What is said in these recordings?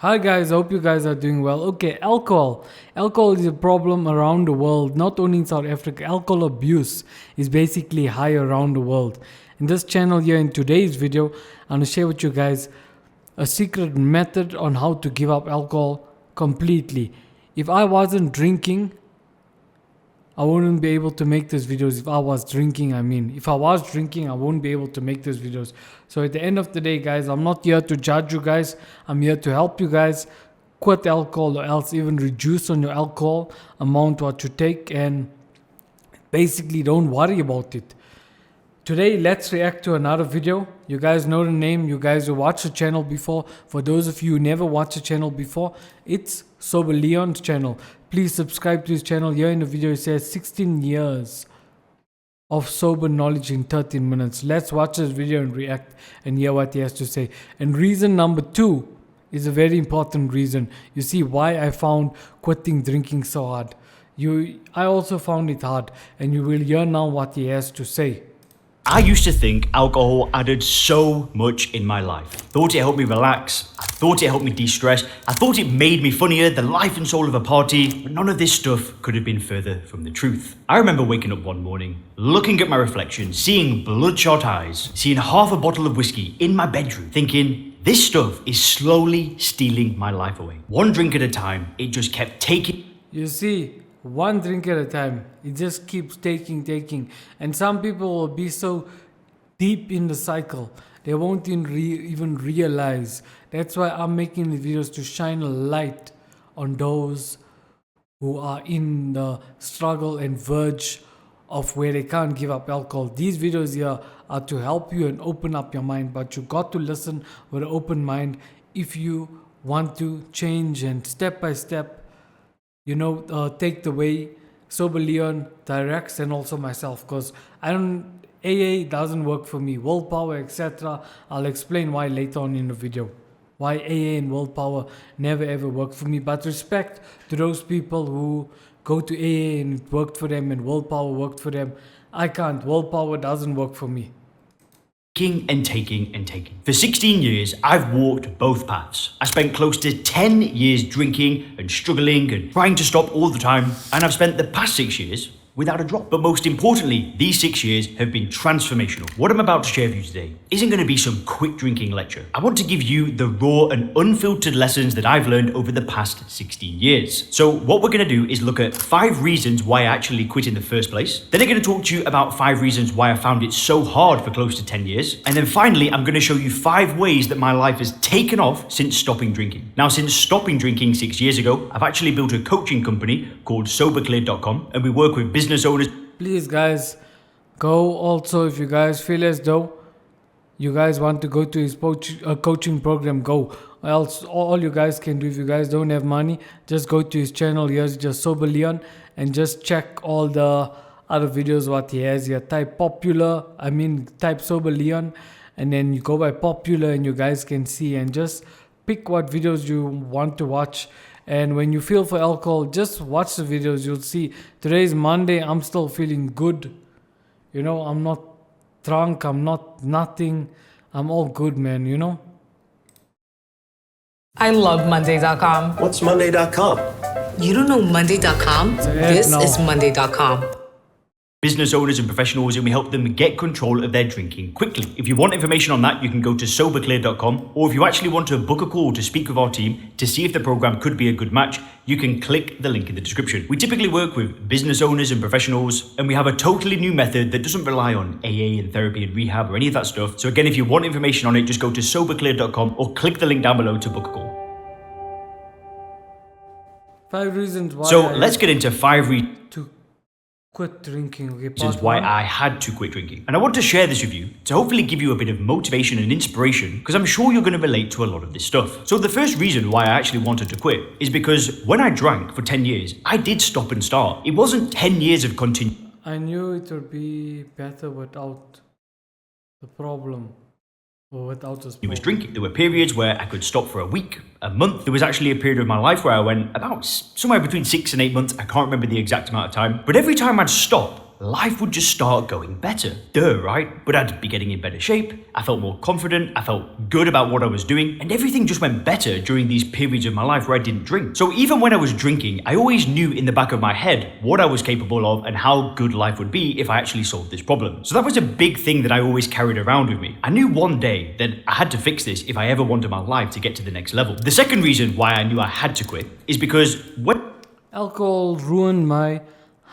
Hi guys, hope you guys are doing well. Okay, alcohol. Alcohol is a problem around the world, not only in South Africa. Alcohol abuse is basically high around the world. In this channel here, in today's video, I'm going to share with you guys a secret method on how to give up alcohol completely. If I wasn't drinking, I wouldn't be able to make these videos. If I was drinking, if I was drinking, I wouldn't be able to make these videos. So at the end of the day, guys, I'm not here to judge you guys. I'm here to help you guys quit alcohol, or else even reduce on your alcohol amount what you take, and basically don't worry about it. Today, let's react to another video. You guys know the name. You guys who watched the channel before. For those of you who never watched the channel before, it's Sober Leon's channel. Please subscribe to his channel. Here in the video, it says 16 years of sober knowledge in 13 minutes. Let's watch this video and react and hear what he has to say. And reason number 2 is a very important reason. You see why I found quitting drinking so hard. I also found it hard, and you will hear now what he has to say. I used to think alcohol added so much in my life. Thought it helped me relax. I thought it helped me de-stress. I thought it made me funnier, the life and soul of a party. But none of this stuff could have been further from the truth. I remember waking up one morning, looking at my reflection, seeing bloodshot eyes, seeing half a bottle of whiskey in my bedroom, thinking, this stuff is slowly stealing my life away. One drink at a time, it just kept taking. You see, one drink at a time, it just keeps taking, and some people will be so deep in the cycle they won't even realize. That's why I'm making the videos, to shine a light on those who are in the struggle and verge of where they can't give up alcohol. These videos here are to help you and open up your mind, but you got to listen with an open mind if you want to change, and step by step, take the way Sober Leon directs, and also myself, because AA doesn't work for me. Willpower, etc. I'll explain why later on in the video. Why AA and willpower never ever work for me. But respect to those people who go to AA and it worked for them, and willpower worked for them. I can't. Willpower doesn't work for me. And taking. For 16 years, I've walked both paths. I spent close to 10 years drinking and struggling and trying to stop all the time. And I've spent the past 6 years without a drop. But most importantly, these 6 years have been transformational. What I'm about to share with you today isn't going to be some quick drinking lecture. I want to give you the raw and unfiltered lessons that I've learned over the past 16 years. So what we're going to do is look at 5 reasons why I actually quit in the first place. Then I'm going to talk to you about 5 reasons why I found it so hard for close to 10 years. And then finally, I'm going to show you 5 ways that my life has taken off since stopping drinking. Now, since stopping drinking 6 years ago, I've actually built a coaching company called SoberClear.com, and we work with business owners. Please guys, go also, if you guys feel as though you guys want to go to his coaching program, go. Or else all you guys can do, if you guys don't have money, just go to his channel. Here's just Sober Leon, and just check all the other videos what he has here. Type Sober Leon, and then you go by popular, and you guys can see, and just pick what videos you want to watch. And when you feel for alcohol, just watch the videos. You'll see today is Monday. I'm still feeling good. I'm not drunk. I'm not nothing. I'm all good, man, I love Monday.com. What's Monday.com? You don't know Monday.com? This is Monday.com. Business owners and professionals, and we help them get control of their drinking quickly. If you want information on that, you can go to SoberClear.com, or if you actually want to book a call to speak with our team to see if the program could be a good match, you can click the link in the description. We typically work with business owners and professionals, and we have a totally new method that doesn't rely on AA and therapy and rehab or any of that stuff. So again, if you want information on it, just go to SoberClear.com or click the link down below to book a call. 5 reasons why. So let's get into 5 reasons to quit drinking. Okay, reasons why I had to quit drinking. And I want to share this with you to hopefully give you a bit of motivation and inspiration, because I'm sure you're going to relate to a lot of this stuff. So the first reason why I actually wanted to quit is because when I drank for 10 years, I did stop and start. It wasn't 10 years of continuous. I knew it would be better without the problem. Or without this problem. It was drinking. There were periods where I could stop for a week, a month. There was actually a period of my life where I went about somewhere between 6 and 8 months. I can't remember the exact amount of time. But every time I'd stop, life would just start going better. Duh, right? But I'd be getting in better shape, I felt more confident, I felt good about what I was doing, and everything just went better during these periods of my life where I didn't drink. So even when I was drinking, I always knew in the back of my head what I was capable of and how good life would be if I actually solved this problem. So that was a big thing that I always carried around with me. I knew one day that I had to fix this if I ever wanted my life to get to the next level. The second reason why I knew I had to quit is because when Alcohol ruined my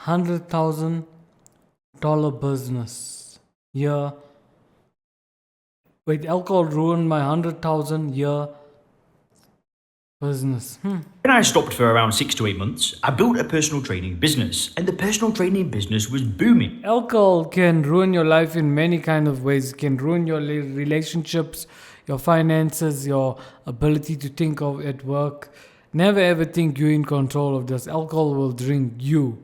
$100,000 business. Yeah. Wait, alcohol ruined my 100,000 year business. When I stopped for around 6 to 8 months, I built a personal training business, and the personal training business was booming. Alcohol can ruin your life in many kind of ways. It can ruin your relationships, your finances, your ability to think of at work. Never ever think you're in control of this. Alcohol will drink you.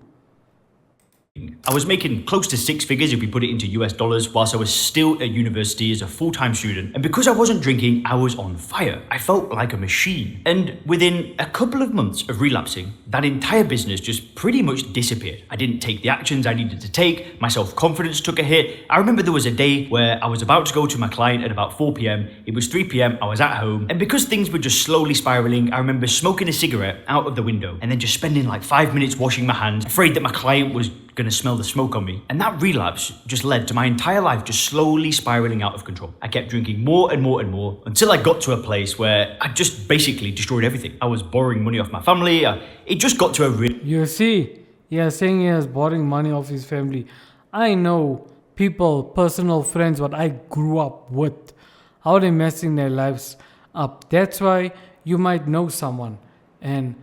I was making close to 6 figures if we put it into US dollars whilst I was still at university as a full-time student. And because I wasn't drinking, I was on fire. I felt like a machine. And within a couple of months of relapsing, that entire business just pretty much disappeared. I didn't take the actions I needed to take. My self-confidence took a hit. I remember there was a day where I was about to go to my client at about 4 p.m. It was 3 p.m. I was at home. And because things were just slowly spiraling, I remember smoking a cigarette out of the window and then just spending like 5 minutes washing my hands, afraid that my client was gonna smell the smoke on me. And that relapse just led to my entire life just slowly spiraling out of control. I kept drinking more and more and more until I got to a place where I just basically destroyed everything. I was borrowing money off my family. It just got to a You see, saying he was borrowing money off his family. I know people, personal friends, what I grew up with, how they messing their lives up. That's why you might know someone, and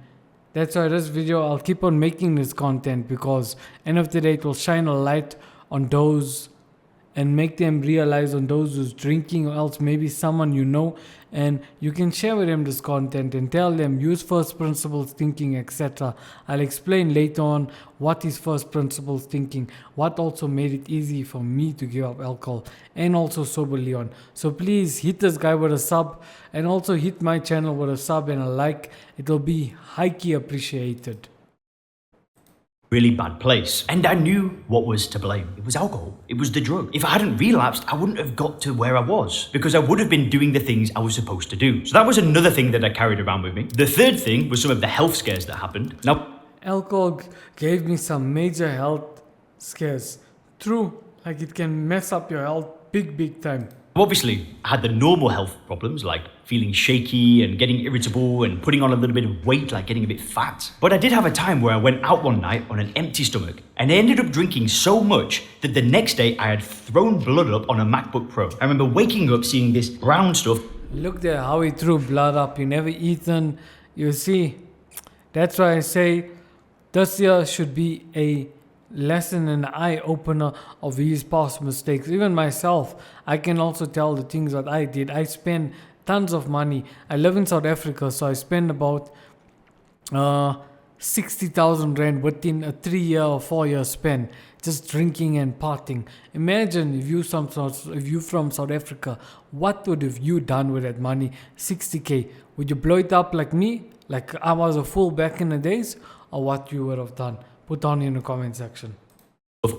that's why this video, I'll keep on making this content, because end of the day it will shine a light on those and make them realize on those who's drinking, or else maybe someone you know, and you can share with them this content and tell them use first principles thinking, etc. I'll explain later on what is first principles thinking, what also made it easy for me to give up alcohol, and also Sober Leon. So please hit this guy with a sub, and also hit my channel with a sub and a like. It'll be highly appreciated. really bad place. And I knew what was to blame. It was alcohol. It was the drug. If I hadn't relapsed, I wouldn't have got to where I was, because I would have been doing the things I was supposed to do. So that was another thing that I carried around with me. The third thing was some of the health scares that happened. Now, alcohol gave me some major health scares. True, like it can mess up your health big time. obviously, I had the normal health problems like feeling shaky and getting irritable and putting on a little bit of weight, like getting a bit fat. But I did have a time where I went out one night on an empty stomach, and I ended up drinking so much that the next day I had thrown blood up on a MacBook Pro. I remember waking up seeing this brown stuff. Look there how he threw blood up. You never eaten. You see, that's why I say this year should be a lesson and eye opener of his past mistakes. Even myself, I can also tell the things that I did. I spend tons of money. I live in South Africa, so I spend about 60,000 rand within a 3-year or 4-year span just drinking and partying. Imagine if you from South Africa, what would have you done with that money? 60k. Would you blow it up like me, like I was a fool back in the days, or what you would have done? Put down in the comment section.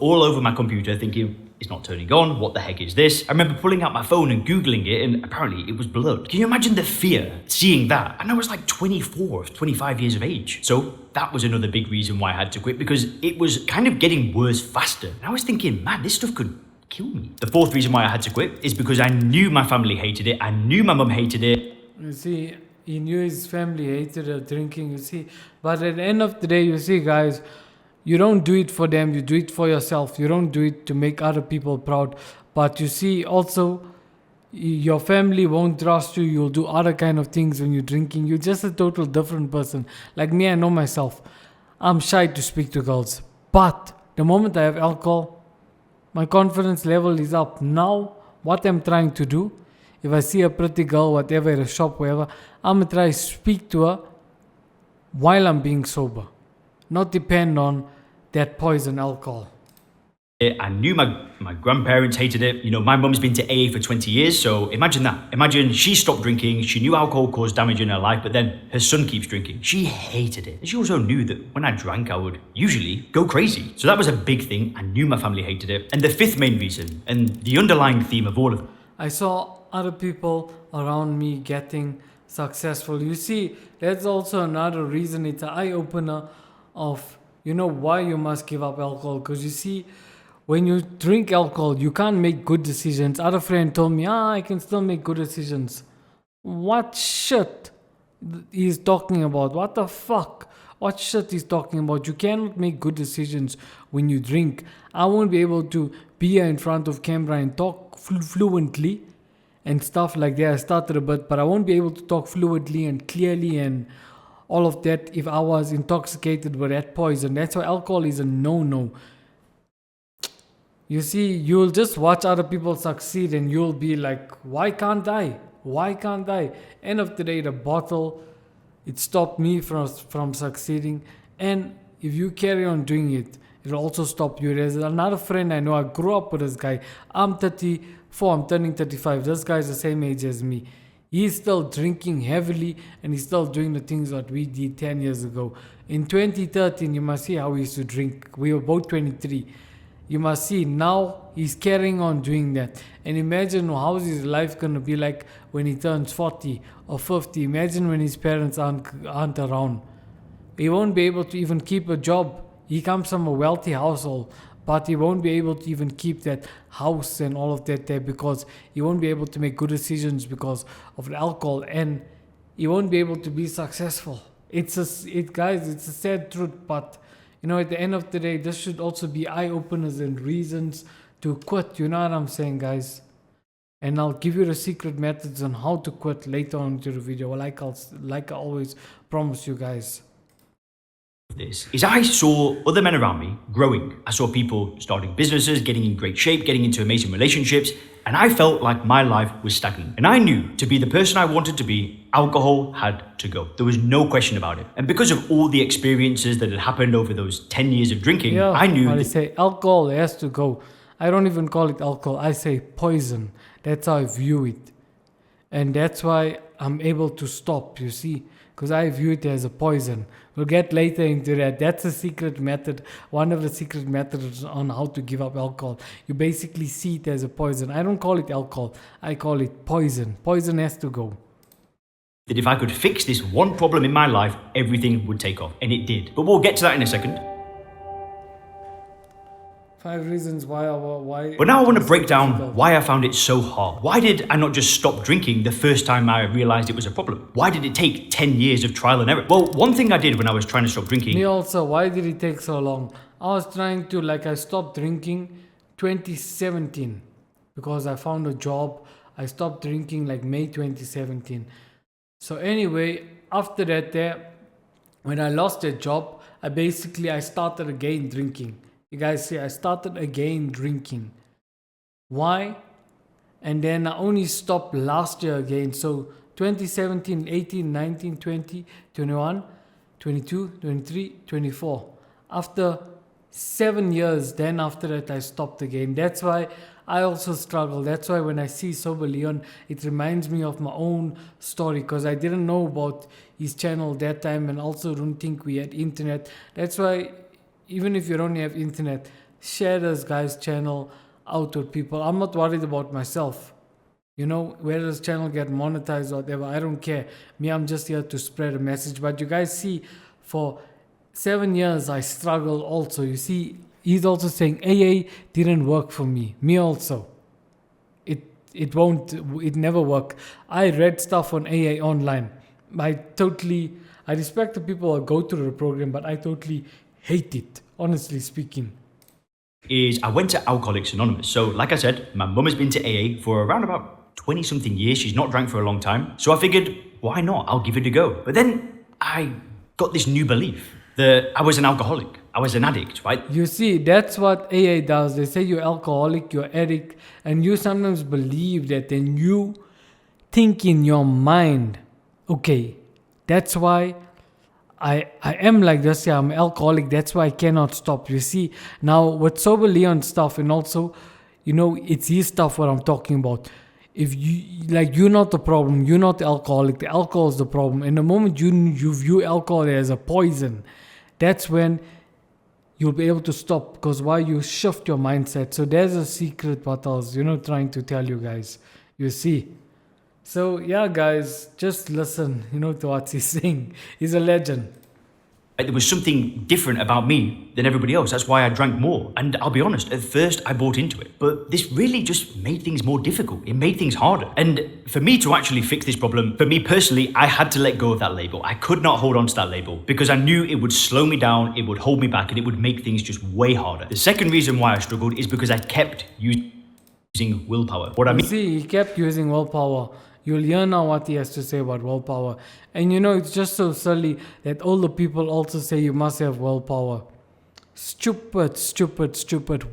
All over my computer thinking, it's not turning on, what the heck is this? I remember pulling out my phone and Googling it, and apparently it was blood. Can you imagine the fear seeing that? And I was like 24, 25 years of age. So that was another big reason why I had to quit, because it was kind of getting worse faster. And I was thinking, man, this stuff could kill me. The fourth reason why I had to quit is because I knew my family hated it. I knew my mum hated it. You see, he knew his family hated drinking, you see. But at the end of the day, you see, guys, you don't do it for them, you do it for yourself. You don't do it to make other people proud. But you see, also, your family won't trust you. You'll do other kind of things when you're drinking. You're just a total different person. Like me, I know myself. I'm shy to speak to girls. But the moment I have alcohol, my confidence level is up. Now, what I'm trying to do, if I see a pretty girl, whatever, at a shop, wherever, I'm going to try to speak to her while I'm being sober. Not depend on that poison alcohol. I knew my grandparents hated it. You know, my mum's been to AA for 20 years, so imagine that. Imagine she stopped drinking, she knew alcohol caused damage in her life, but then her son keeps drinking. She hated it. And she also knew that when I drank, I would usually go crazy. So that was a big thing. I knew my family hated it. And the fifth main reason, and the underlying theme of all of them, I saw other people around me getting successful. You see, that's also another reason. It's an eye-opener of, you know, why you must give up alcohol. Because you see, when you drink alcohol, you can't make good decisions. Other friend told me, I can still make good decisions. What shit he's talking about? What the fuck? What shit he's talking about? You cannot make good decisions when you drink. I won't be able to be here in front of camera and talk fluently and stuff like that. I started a bit, but I won't be able to talk fluently and clearly and all of that if I was intoxicated with that poison. That's why alcohol is a no-no. You see, you'll just watch other people succeed and you'll be like, why can't I? Why can't I? End of the day, the bottle, it stopped me from succeeding. And if you carry on doing it, it'll also stop you. There's another friend I know, I grew up with this guy. I'm 34, I'm turning 35. This guy's the same age as me. He's still drinking heavily and he's still doing the things that we did 10 years ago. In 2013, you must see how we used to drink. We were both 23. You must see now he's carrying on doing that. And imagine how his life gonna be like when he turns 40 or 50. Imagine when his parents aren't around. He won't be able to even keep a job. He comes from a wealthy household, but he won't be able to even keep that house and all of that there because he won't be able to make good decisions because of the alcohol, and he won't be able to be successful. Guys, it's a sad truth, but you know, at the end of the day, this should also be eye-openers and reasons to quit. You know what I'm saying, guys? And I'll give you the secret methods on how to quit later on into the video, like I always promise you guys. This is I saw other men around me growing. I saw people starting businesses, getting in great shape, getting into amazing relationships, and I felt like my life was stagnant. And I knew to be the person I wanted to be, alcohol had to go. There was no question about it. And because of all the experiences that had happened over those 10 years of drinking, I knew I say alcohol has to go. I don't even call it alcohol. I say poison. That's how I view it. And that's why I'm able to stop, you see, because I view it as a poison. We'll get later into that. That's a secret method, one of the secret methods on how to give up alcohol. You basically see it as a poison. I don't call it alcohol. I call it poison. Poison has to go. that if I could fix this one problem in my life, everything would take off. And it did. But we'll get to that in a second. 5 reasons why. But now I want to break down why I found it so hard. Why did I not just stop drinking the first time I realized it was a problem? Why did it take 10 years of trial and error? Well, one thing I did when I was trying to stop drinking... Me also, why did it take so long? I was trying to, I stopped drinking 2017 because I found a job. I stopped drinking May 2017. So anyway, after that, when I lost that job, I started again drinking. You guys see, I started again drinking. Why? And then I only stopped last year again. So 2017, 18, 19, 20, 21, 22, 23, 24. After 7 years, then after that I stopped again. That's why I also struggle. That's why when I see Sober Leon, it reminds me of my own story, because I didn't know about his channel that time and also don't think we had internet. That's why even if you don't have internet, share this guy's channel out with people. I'm not worried about myself. You know, whether this channel get monetized or whatever, I don't care. Me, I'm just here to spread a message. But you guys see, for 7 years I struggled also. You see, he's also saying AA didn't work for me. Me also. It never worked. I read stuff on AA online. I respect the people that go through the program, but I totally hate it, honestly speaking. Is I went to Alcoholics Anonymous. So like I said, my mum has been to AA for around about 20 something years. She's not drank for a long time. So I figured, why not? I'll give it a go. But then I got this new belief that I was an alcoholic. I was an addict, right? You see, that's what AA does. They say you're alcoholic, you're addict, and you sometimes believe that, and you think in your mind, okay, that's why I am like this, yeah, I'm alcoholic, that's why I cannot stop. You see, now with Sober Leon stuff, and also, it's his stuff what I'm talking about. If you're not the problem, you're not the alcoholic, the alcohol is the problem. And the moment you view alcohol as a poison, that's when you'll be able to stop, because why? You shift your mindset. So there's a secret what I was, trying to tell you guys. You see. So yeah, guys, just listen, to what he's saying. He's a legend. There was something different about me than everybody else. That's why I drank more. And I'll be honest, at first I bought into it. But this really just made things more difficult. It made things harder. And for me to actually fix this problem, for me personally, I had to let go of that label. I could not hold on to that label because I knew it would slow me down, it would hold me back, and it would make things just way harder. The second reason why I struggled is because I kept using willpower. What I mean... See, he kept using willpower. You'll hear now what he has to say about willpower. And it's just so silly that all the people also say you must have willpower. Stupid.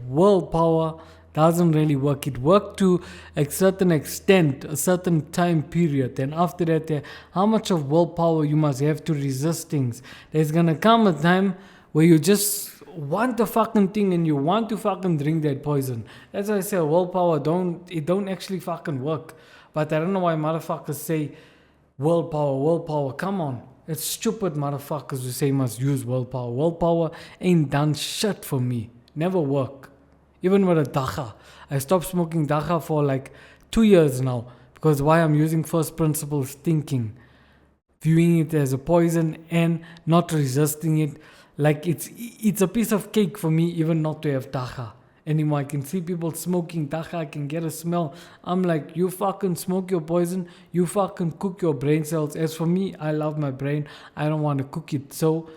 Willpower doesn't really work. It worked to a certain extent, a certain time period. And after that, how much of willpower you must have to resist things. There's gonna come a time where you just want the fucking thing and you want to fucking drink that poison. That's why I say willpower don't actually fucking work. But I don't know why motherfuckers say willpower. Come on. It's stupid motherfuckers who say must use willpower. Willpower ain't done shit for me. Never work. Even with a dacha. I stopped smoking dacha for like 2 years now. Because why? I'm using first principles thinking. Viewing it as a poison and not resisting it. Like it's a piece of cake for me even not to have dacha anymore. I can see people smoking dacha, I can get a smell. I'm like, you fucking smoke your poison, you fucking cook your brain cells. As for me, I love my brain, I don't want to cook it. So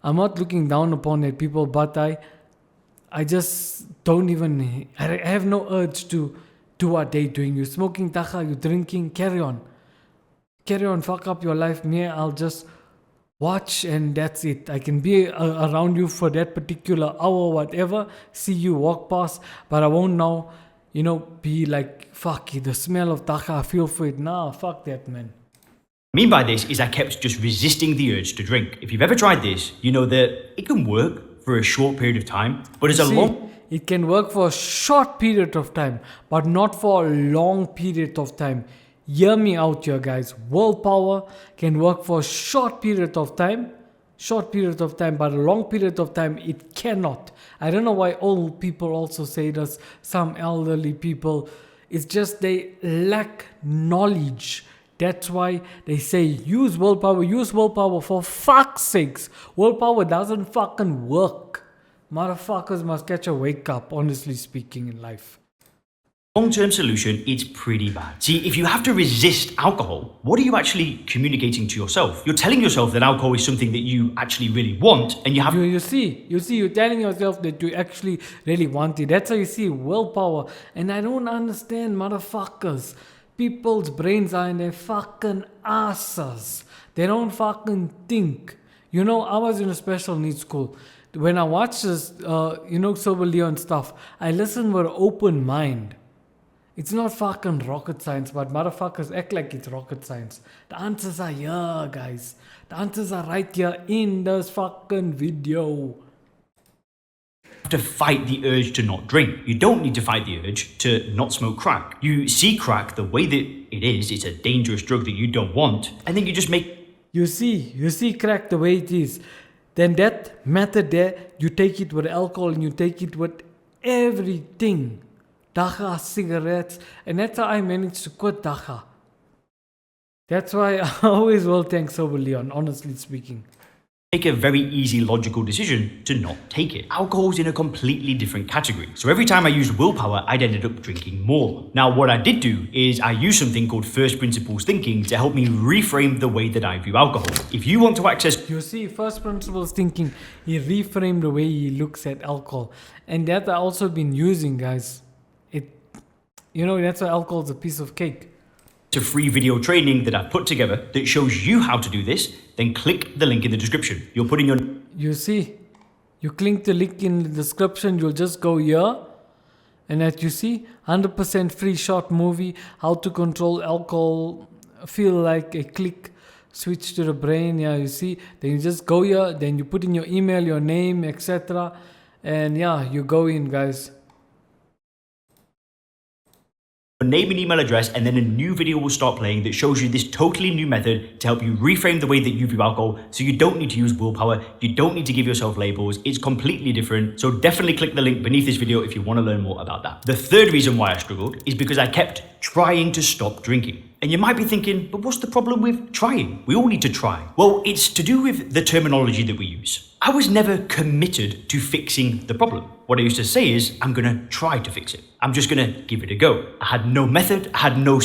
I'm not looking down upon that people, but I just don't even, I have no urge to do what they're doing. You're smoking dacha, you're drinking, carry on, fuck up your life. Me, I'll just watch and that's it. I can be around you for that particular hour, whatever, see you walk past, but I won't now, be like, fuck it, the smell of dacha, I feel for it. Nah, fuck that, man. What I mean by this is I kept just resisting the urge to drink. If you've ever tried this, you know that it can work for a short period of time, but it's it can work for a short period of time, but not for a long period of time. Hear me out here, guys. Willpower can work for a short period of time, but a long period of time, it cannot. I don't know why old people also say this, some elderly people. It's just they lack knowledge. That's why they say use willpower for fuck's sakes. Willpower doesn't fucking work. Motherfuckers must catch a wake up, honestly speaking, in life. Long-term solution, it's pretty bad. See, if you have to resist alcohol, what are you actually communicating to yourself? You're telling yourself that alcohol is something that you actually really want, and you have... You see, you're telling yourself that you actually really want it. That's how you see willpower. And I don't understand, motherfuckers. People's brains are in their fucking asses. They don't fucking think. I was in a special needs school. When I watch this, Sober Leon stuff, I listen with an open mind. It's not fucking rocket science, but motherfuckers act like it's rocket science. The answers are here, guys. The answers are right here in this fucking video. To fight the urge to not drink. You don't need to fight the urge to not smoke crack. You see crack the way that it is. It's a dangerous drug that you don't want. And then you just make... You see crack the way it is. Then that method there, you take it with alcohol and you take it with everything. Dacha, cigarettes, and that's how I managed to quit dacha. That's why I always will thank Sober Leon, honestly speaking. Make a very easy logical decision to not take it. Alcohol's in a completely different category. So every time I used willpower, I'd ended up drinking more. Now what I did do is I used something called first principles thinking to help me reframe the way that I view alcohol. If you want to access... You see, first principles thinking, he reframed the way he looks at alcohol. And that I've also been using, guys. That's why alcohol is a piece of cake. To free video training that I've put together that shows you how to do this, then click the link in the description. You'll put in your... You see, you click the link in the description, you'll just go here. And as you see, 100% free short movie, how to control alcohol, feel like a click. switch to the brain. Yeah, you see, then you just go here, then you put in your email, your name, etc. And yeah, you go in, guys. Name and email address, and then a new video will start playing that shows you this totally new method to help you reframe the way that you view alcohol, so you don't need to use willpower, you don't need to give yourself labels. It's completely different. So definitely click the link beneath this video if you want to learn more about that. The third reason why I struggled is because I kept trying to stop drinking. And you might be thinking, but what's the problem with trying? We all need to try. Well, it's to do with the terminology that we use. I was never committed to fixing the problem. What I used to say is, I'm gonna try to fix it. I'm just gonna give it a go. I had no method, I had no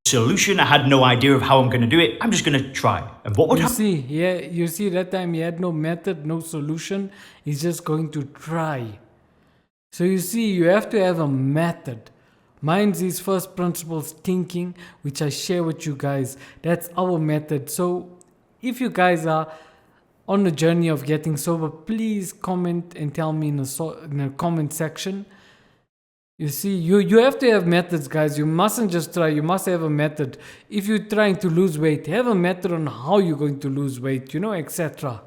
solution, I had no idea of how I'm gonna do it. I'm just gonna try. And what would happen? You see, that time he had no method, no solution. He's just going to try. So you see, you have to have a method. Mine's is first principles thinking, which I share with you guys. That's our method. So if you guys are on the journey of getting sober, please comment and tell me in the comment section. You see, you have to have methods, guys. You mustn't just try. You must have a method. If you're trying to lose weight, have a method on how you're going to lose weight, etc.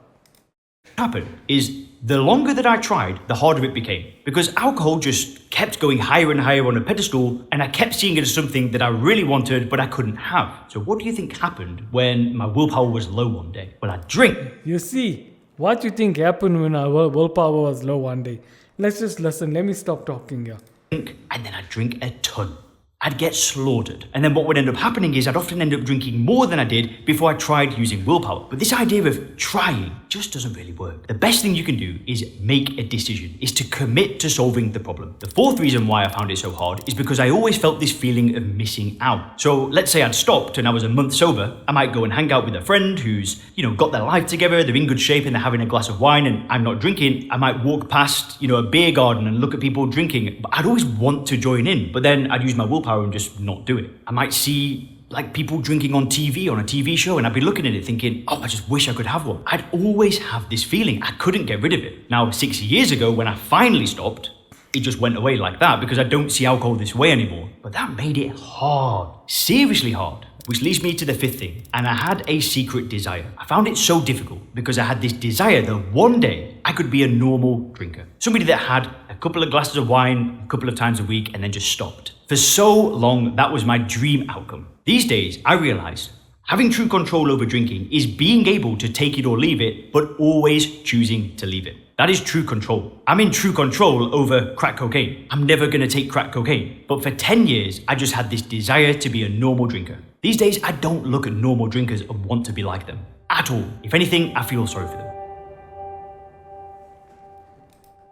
Happened is the longer that I tried, the harder it became, because alcohol just kept going higher and higher on a pedestal, and I kept seeing it as something that I really wanted but I couldn't have. So what do you think happened when my willpower was low one day? Well, I'd drink. You see, what do you think happened when our willpower was low one day? Let's just listen. Let me stop talking here. And then I'd drink a ton. I'd get slaughtered. And then what would end up happening is I'd often end up drinking more than I did before I tried using willpower. But this idea of trying just doesn't really work. The best thing you can do is make a decision, is to commit to solving the problem. The fourth reason why I found it so hard is because I always felt this feeling of missing out. So let's say I'd stopped and I was a month sober. I might go and hang out with a friend who's, got their life together, they're in good shape and they're having a glass of wine and I'm not drinking. I might walk past, a beer garden and look at people drinking. But I'd always want to join in, but then I'd use my willpower and just not do it. I might see people drinking on TV, on a TV show, and I'd be looking at it thinking, I just wish I could have one. I'd always have this feeling. I couldn't get rid of it. Now, 6 years ago, when I finally stopped, it just went away like that because I don't see alcohol this way anymore. But that made it hard, seriously hard. Which leads me to the fifth thing, and I had a secret desire. I found it so difficult because I had this desire that one day I could be a normal drinker. Somebody that had a couple of glasses of wine a couple of times a week and then just stopped. For so long, that was my dream outcome. These days, I realize having true control over drinking is being able to take it or leave it, but always choosing to leave it. That is true control. I'm in true control over crack cocaine. I'm never gonna take crack cocaine. But for 10 years, I just had this desire to be a normal drinker. These days, I don't look at normal drinkers and want to be like them. At all. If anything, I feel sorry for them.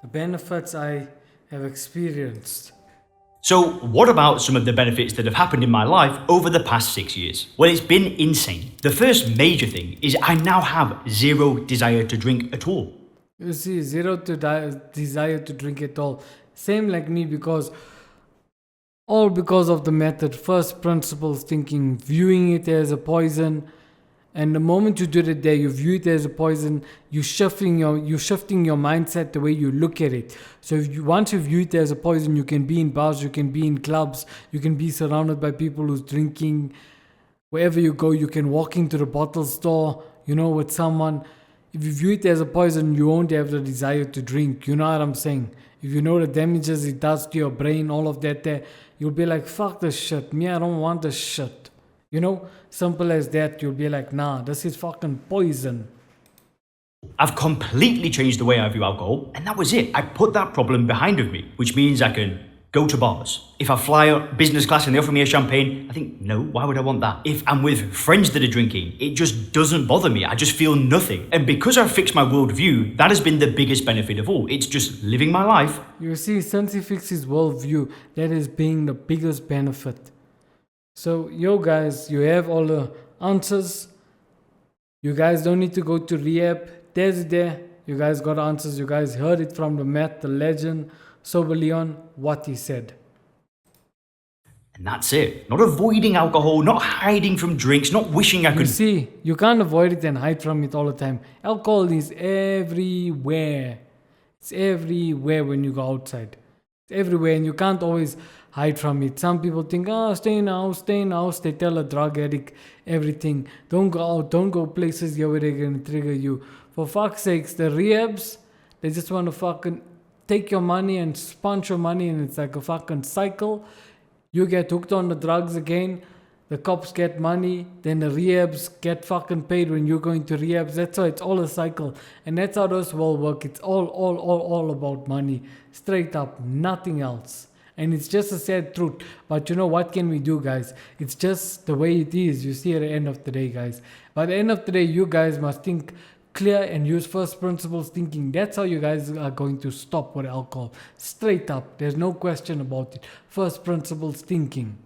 The benefits I have experienced. So what about some of the benefits that have happened in my life over the past 6 years? Well, it's been insane. The first major thing is I now have zero desire to drink at all. You see, zero desire to drink at all. Same like me, all because of the method. First principles thinking, viewing it as a poison. And the moment you do it there, you view it as a poison, you're shifting your mindset, the way you look at it. So once you view it as a poison, you can be in bars, you can be in clubs, you can be surrounded by people who's drinking. Wherever you go, you can walk into the bottle store, with someone. If you view it as a poison, you won't have the desire to drink. You know what I'm saying? If you know the damages it does to your brain, all of that there, you'll be like, fuck this shit. Me, I don't want this shit. Simple as that. You'll be like, nah, this is fucking poison. I've completely changed the way I view alcohol, and that was it. I put that problem behind of me, which means I can go to bars. If I fly up business class and they offer me a champagne, I think, no, why would I want that? If I'm with friends that are drinking, it just doesn't bother me. I just feel nothing. And because I've fixed my worldview, that has been the biggest benefit of all. It's just living my life. You see, since he fixed his worldview, that is being the biggest benefit. So, guys, you have all the answers. You guys don't need to go to rehab. There's there. You guys got answers. You guys heard it from the Matt, the legend, Sober Leon, what he said. And that's it. Not avoiding alcohol, not hiding from drinks, not wishing I could... You see, you can't avoid it and hide from it all the time. Alcohol is everywhere. It's everywhere when you go outside. It's everywhere and you can't always hide from it. Some people think, stay in house. They tell a drug addict everything. Don't go out, don't go places where they're going to trigger you. For fuck's sakes, the rehabs, they just want to fucking take your money and sponge your money, and it's like a fucking cycle. You get hooked on the drugs again, the cops get money, then the rehabs get fucking paid when you're going to rehabs. That's why it's all a cycle. And that's how this world works. It's all about money. Straight up, nothing else. And it's just a sad truth. But you know, what can we do, guys? It's just the way it is. You see at the end of the day, guys. By the end of the day, you guys must think clear and use first principles thinking. That's how you guys are going to stop with alcohol. Straight up. There's no question about it. First principles thinking.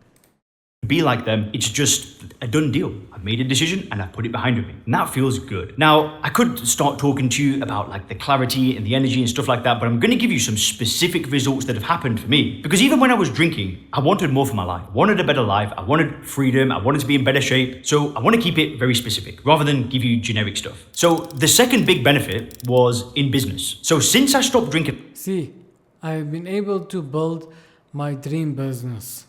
Be like them, it's just a done deal. I've made a decision and I've put it behind me. And that feels good. Now, I could start talking to you about like the clarity and the energy and stuff like that, but I'm going to give you some specific results that have happened for me. Because even when I was drinking, I wanted more for my life. I wanted a better life. I wanted freedom. I wanted to be in better shape. So I want to keep it very specific rather than give you generic stuff. So the second big benefit was in business. So since I stopped drinking... See, I've been able to build my dream business.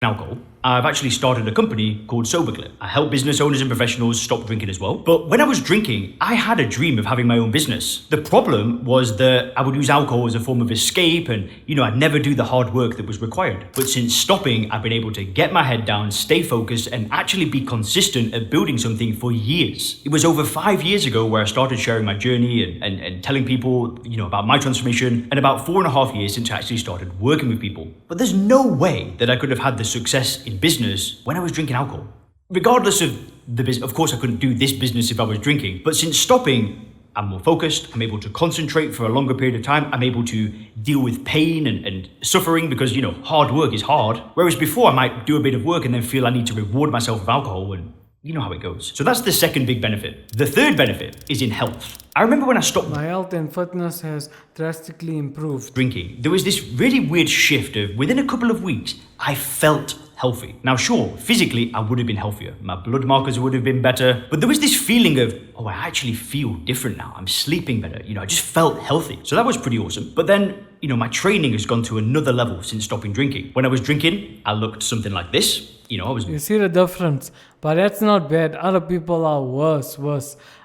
Alcohol, I've actually started a company called Soberclip. I help business owners and professionals stop drinking as well. But when I was drinking, I had a dream of having my own business. The problem was that I would use alcohol as a form of escape and, I'd never do the hard work that was required. But since stopping, I've been able to get my head down, stay focused, and actually be consistent at building something for years. It was over 5 years ago where I started sharing my journey and telling people, about my transformation, and about 4.5 years since I actually started working with people. But there's no way that I could have had the success in business when I was drinking alcohol. Regardless of the business, of course I couldn't do this business if I was drinking, but since stopping, I'm more focused, I'm able to concentrate for a longer period of time, I'm able to deal with pain and suffering because, hard work is hard. Whereas before I might do a bit of work and then feel I need to reward myself with alcohol, and you know how it goes. So that's the second big benefit. The third benefit is in health. I remember when I stopped my health and fitness has drastically improved. Drinking, there was this really weird shift of within a couple of weeks, I felt healthy. Now, sure, physically, I would have been healthier. My blood markers would have been better. But there was this feeling of, I actually feel different now. I'm sleeping better. I just felt healthy. So that was pretty awesome. But then, my training has gone to another level since stopping drinking. When I was drinking, I looked something like this. You see the difference. But that's not bad. Other people are worse.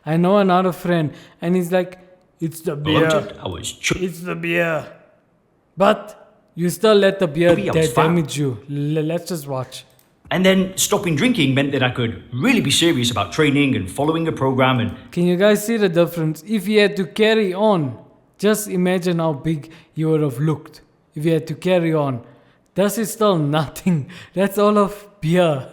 I know another friend, and he's like, it's the beer. It's the beer. But you still let the beer damage you. Let's just watch. And then stopping drinking meant that I could really be serious about training and following a program. And can you guys see the difference? If you had to carry on, just imagine how big you would have looked if you had to carry on. This is still nothing. That's all of beer.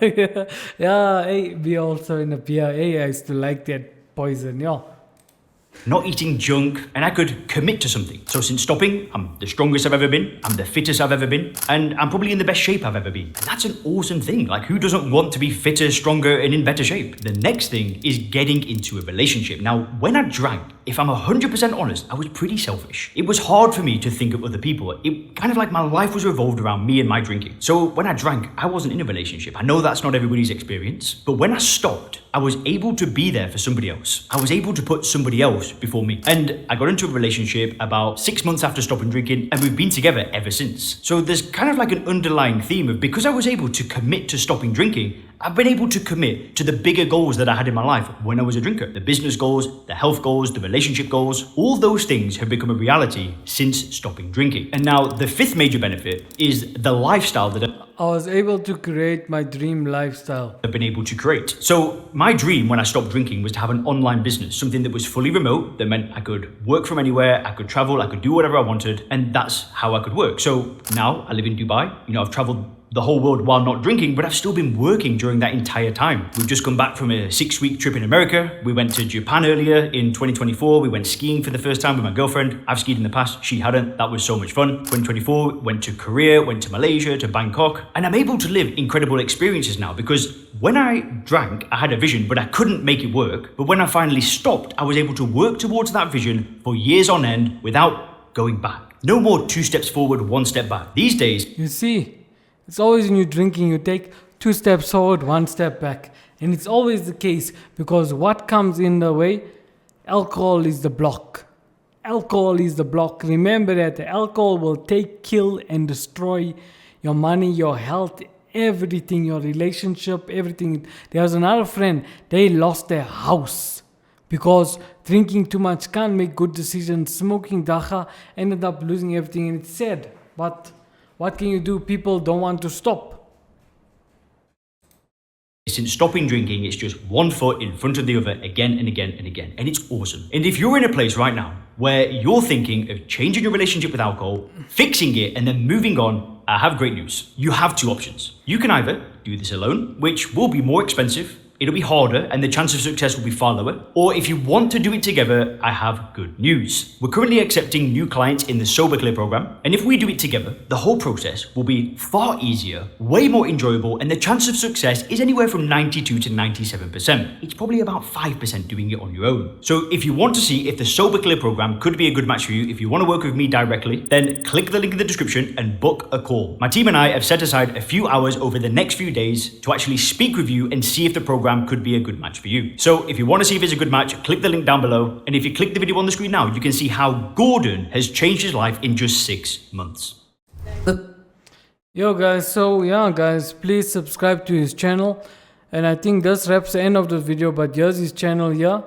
Yeah, hey, we also in a beer. Hey, I used to like that poison, yeah. Not eating junk, and I could commit to something. So since stopping, I'm the strongest I've ever been, I'm the fittest I've ever been, and I'm probably in the best shape I've ever been. And that's an awesome thing. Like, who doesn't want to be fitter, stronger, and in better shape? The next thing is getting into a relationship. Now, when I drank, if I'm 100% honest, I was pretty selfish. It was hard for me to think of other people. It kind of like my life was revolved around me and my drinking. So when I drank, I wasn't in a relationship. I know that's not everybody's experience, but when I stopped, I was able to be there for somebody else. I was able to put somebody else before me. And I got into a relationship about 6 months after stopping drinking, and we've been together ever since. So there's kind of like an underlying theme of, because I was able to commit to stopping drinking, I've been able to commit to the bigger goals that I had in my life when I was a drinker. The business goals, the health goals, the relationship goals, all those things have become a reality since stopping drinking. And now the fifth major benefit is the lifestyle that I was able to create my dream lifestyle. I've been able to create. So my dream when I stopped drinking was to have an online business, something that was fully remote, that meant I could work from anywhere, I could travel, I could do whatever I wanted, and that's how I could work. So now I live in Dubai. I've traveled the whole world while not drinking, but I've still been working during that entire time. We've just come back from a 6-week trip in America. We went to Japan earlier in 2024. We went skiing for the first time with my girlfriend. I've skied in the past, she hadn't. That was so much fun. 2024, went to Korea, went to Malaysia, to Bangkok. And I'm able to live incredible experiences now because when I drank, I had a vision, but I couldn't make it work. But when I finally stopped, I was able to work towards that vision for years on end without going back. No more 2 steps forward, 1 step back. These days, you see, it's always when you're drinking, you take 2 steps forward, 1 step back. And it's always the case because what comes in the way? Alcohol is the block. alcohol is the block. Remember that alcohol will take, kill, and destroy your money, your health, everything, your relationship, everything. There was another friend, they lost their house because drinking too much, can't make good decisions, smoking dacha, ended up losing everything, and it's sad. But what can you do? People don't want to stop. Since stopping drinking, it's just one foot in front of the other again and again and again. And it's awesome. And if you're in a place right now where you're thinking of changing your relationship with alcohol, fixing it, and then moving on, I have great news. You have two options. You can either do this alone, which will be more expensive, it'll be harder, and the chance of success will be far lower. Or if you want to do it together, I have good news. We're currently accepting new clients in the Sober Clear program, and if we do it together, the whole process will be far easier, way more enjoyable, and the chance of success is anywhere from 92 to 97%. It's probably about 5% doing it on your own. So if you want to see if the Sober Clear program could be a good match for you, if you want to work with me directly, then click the link in the description and book a call. My team and I have set aside a few hours over the next few days to actually speak with you and see if the program could be a good match for you. So if you want to see if it's a good match, click the link down below. And if you click the video on the screen now, you can see how Gordon has changed his life in just 6 months. Yo guys, so yeah guys, please subscribe to his channel. And I think this wraps the end of the video, but here's his channel here.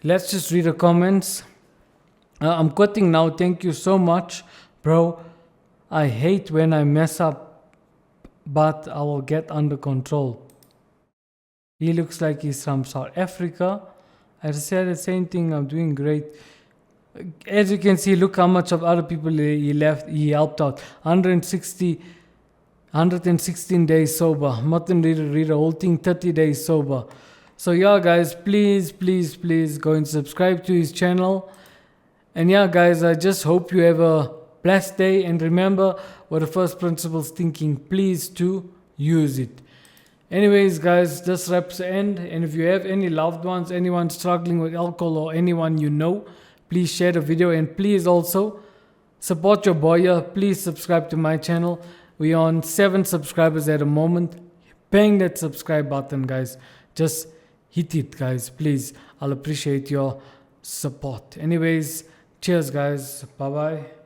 Let's just read the comments. I'm quitting now. Thank you so much, bro. I hate when I mess up, but I will get under control. He looks like he's from South Africa. I said the same thing. I'm doing great. As you can see, look how much of other people he helped out. 116 days sober. Martin read the whole thing, 30 days sober. So yeah guys, please go and subscribe to his channel. And yeah guys, I just hope you have a blessed day. And remember what the first principles thinking, please to use it. Anyways guys, this wraps the end. And if you have any loved ones, anyone struggling with alcohol, or anyone you know, please share the video. And please also support your boy here. Please subscribe to my channel. We are on 7 subscribers at the moment. Bang that subscribe button guys. Just hit it guys, please. I'll appreciate your support. Anyways, cheers guys. Bye bye.